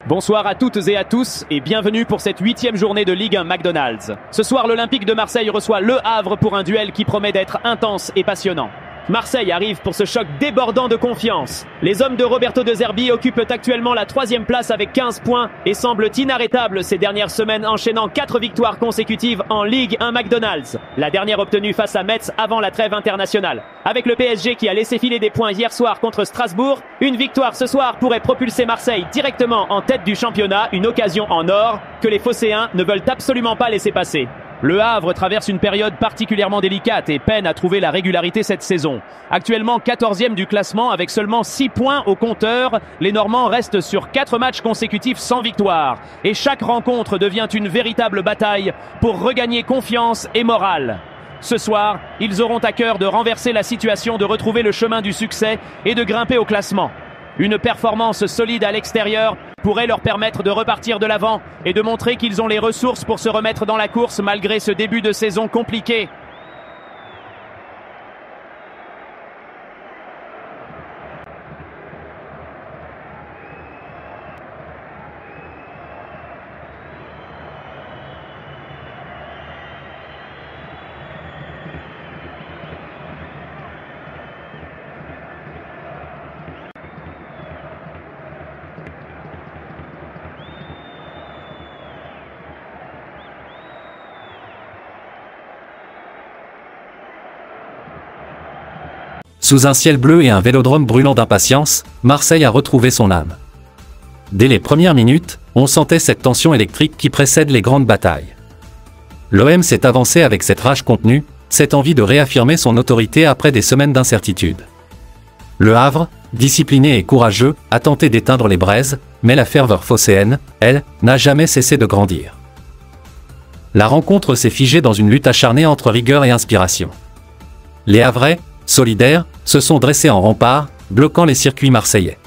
Bonsoir à toutes et à tous et bienvenue pour cette 8e journée de Ligue 1 McDonald's. Ce soir, l'Olympique de Marseille reçoit Le Havre pour un duel qui promet d'être intense et passionnant. Marseille arrive pour ce choc débordant de confiance. Les hommes de Roberto De Zerbi occupent actuellement la 3e place avec 15 points et semblent inarrêtables ces dernières semaines, enchaînant 4 victoires consécutives en Ligue 1 McDonald's. La dernière obtenue face à Metz avant la trêve internationale. Avec le PSG qui a laissé filer des points hier soir contre Strasbourg, une victoire ce soir pourrait propulser Marseille directement en tête du championnat, une occasion en or que les Phocéens ne veulent absolument pas laisser passer. Le Havre traverse une période particulièrement délicate et peine à trouver la régularité cette saison. Actuellement 14e du classement avec seulement 6 points au compteur, les Normands restent sur 4 matchs consécutifs sans victoire. Et chaque rencontre devient une véritable bataille pour regagner confiance et morale. Ce soir, ils auront à cœur de renverser la situation, de retrouver le chemin du succès et de grimper au classement. Une performance solide à l'extérieur pourrait leur permettre de repartir de l'avant et de montrer qu'ils ont les ressources pour se remettre dans la course malgré ce début de saison compliqué. Sous un ciel bleu et un vélodrome brûlant d'impatience, Marseille a retrouvé son âme. Dès les premières minutes, on sentait cette tension électrique qui précède les grandes batailles. L'OM s'est avancé avec cette rage contenue, cette envie de réaffirmer son autorité après des semaines d'incertitude. Le Havre, discipliné et courageux, a tenté d'éteindre les braises, mais la ferveur phocéenne, elle, n'a jamais cessé de grandir. La rencontre s'est figée dans une lutte acharnée entre rigueur et inspiration. Les Havrais, solidaires, se sont dressés en rempart, bloquant les circuits marseillais.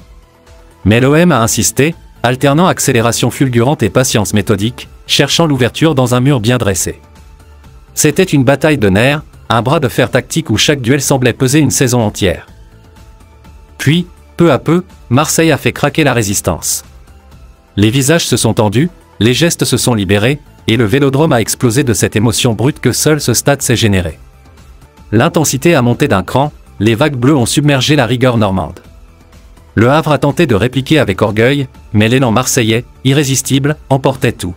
Mais l'OM a insisté, alternant accélération fulgurante et patience méthodique, cherchant l'ouverture dans un mur bien dressé. C'était une bataille de nerfs, un bras de fer tactique où chaque duel semblait peser une saison entière. Puis, peu à peu, Marseille a fait craquer la résistance. Les visages se sont tendus, les gestes se sont libérés, et le vélodrome a explosé de cette émotion brute que seul ce stade sait générer. L'intensité a monté d'un cran, les vagues bleues ont submergé la rigueur normande. Le Havre a tenté de répliquer avec orgueil, mais l'élan marseillais, irrésistible, emportait tout.